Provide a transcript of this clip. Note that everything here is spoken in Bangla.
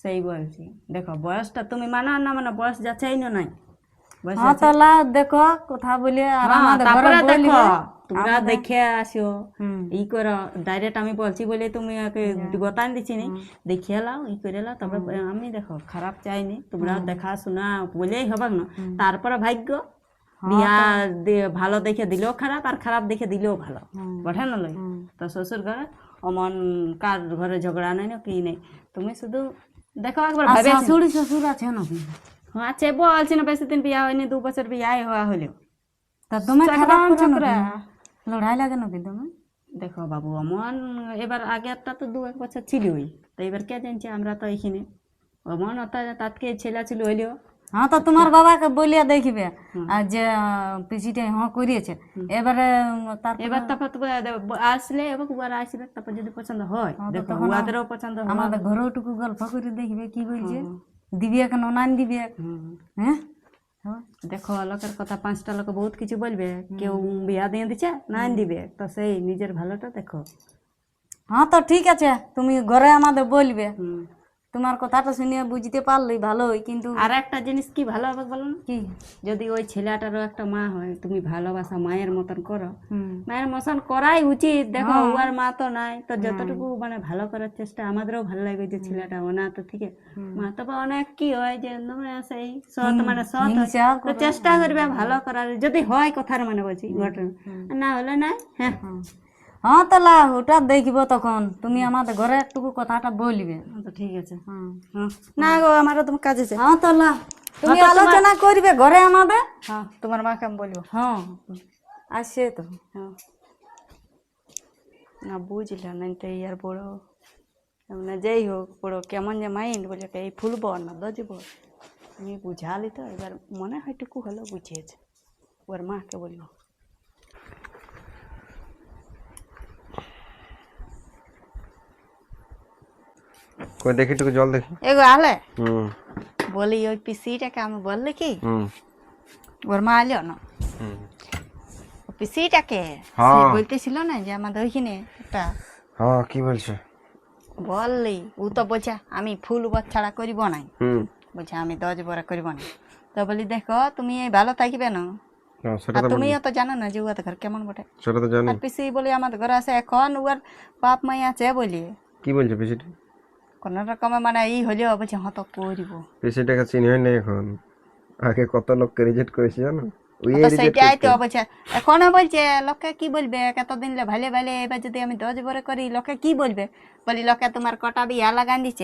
সেই বলছি দেখো বয়সটা তুমি মানো না মানো বয়স যাচ্ছেই না নাই বয়স হ্যাঁ তাহলে দেখো কথা বলে আর আমাদের ঘরে তারপরে দেখো বলবে তোমরা দেখে আসো ই করো ডাইরেক্ট আমি বলছি বলে তুমি গতান দিচ্ছি নি দেখিয়ে লাও ই করে লাও তারপরে আমি দেখো খারাপ চাইনি তোমরা দেখা শোনা বলেই হবে না তারপরে ভাগ্য বিয়া ভালো দেখে দিলেও খারাপ আর খারাপ দেখে দিলেও ভালো বটে না লই তো শ্বশুর ঘরে অমন কার ঘরে ঝগড়া নাই না কি নেই তুমি শুধু দেখো একবার ভাবে শাশুড়ি শ্বশুর আছে নাকি হ্যাঁ আছে বলছি না বেশি দিন বিয়া হয়নি 2 বছর বিয়া হওয়া হলো তা তুমি খারাপ করো না লড়াই লাগে নাকি তুমি দেখো বাবু অমন এবার আগেরটা তো 2-1 বছর ছিলই তো এবার কে জানছে আমরা তো এইখানে অমন তাতকে ছেলা ছিল হইলেও হ্যাঁ তো তোমার বাবাকে বলিয়া দেখিবে আর যে পিসিটা হ্যাঁ করিয়েছে এবারে এবার তারপর আসলে এবার আসবে তারপর যদি পছন্দ হয় দেখো ওদেরও পছন্দ হয় আমাদের ঘরেওটুকু গল্প করে দেখবে কি বলছে দিবি কেন নান দিবি হ্যাঁ দেখো লোকের কথা 5টা লোক বহুত কিছু বলবে কেউ বিয়া দিয়ে দিচ্ছে নান দিবে তো সেই নিজের ভালোটা দেখো হ্যাঁ তো ঠিক আছে তুমি ঘরে আমাদের বলবে তোমার কথাটা শুনে বুঝতে পারলেই ভালোই কিন্তু আর একটা জিনিস কি ভালো হবে বলো না কি যদি ওই ছেলেটারও একটা মা হয় তুমি ভালোবাসা মায়ের মতন করো মায়ের মতন করাই উচিত দেখো ওর মা তো নাই তো যতটুকু মানে ভালো করার চেষ্টা আমাদেরও ভালো লাগবে যে ছেলেটা ওনা তো ঠিক মা তবে অনেক কি হয় যে সেই সৎ মানে সৎ তো চেষ্টা করবে ভালো করার যদি হয় কথার মানে বলছি ঘটনা না হলে না হ্যাঁ হ্যাঁ তাহলে ওটা দেখবো তখন তুমি আমাদের ঘরে একটুকু কথাটা বলবে ঠিক আছে না গো আমারও তোমার কাজ আছে হ্যাঁ তাহলে তুমি আলোচনা করবে ঘরে আমাদের হ্যাঁ তোমার মাকে আমি বলবো হ্যাঁ আসছে তো হ্যাঁ না বুঝলাম না তো আর বড় মানে যাই হোক বড় কেমন যে মাইন্ড বলে এই ফুলব না দজব আমি বুঝালি তো এবার মনে হয় টুকু হলো বুঝিয়েছে ওর মাকে বলবো কই দেখি একটু জল দেখি এগো আলে বলি ওই পিসিটাকে আমি বললে কি ওর মা আলো না পিসিটাকে বলতেছিল না যে আমাদের ওইখানে একটা হ্যাঁ কি বলছে বললি ও তো বলছে আমি ফুল বর ছাড়া করিব না বলছে আমি 10 বড় করিব না তো বলি দেখো তুমি এই ভালো থাকবে না আর তুমিও তো জানো না যে ওদের ঘর কেমন বটে সেটা তো জানি আর পিসি বলি আমাদের ঘরে আছে এখন ওর বাপ মাই আছে বলি কি বলছে পিসিটা কোন রকমে মানে ই হলেও বলছে হ্যাঁ তো করিব পিসিটাকে চিনি হয় না এখন আগে কত লোককে রিজেক্ট করেছে জানো সেইটাই তো বলছে এখনো বলছে লোকে কি বলবে এতদিন ভালে ভালে এবার যদি আমি 10 বড় করি লোকে কি বলবে বলি লোকে তোমার কটা বিয়া লাগান দিচ্ছে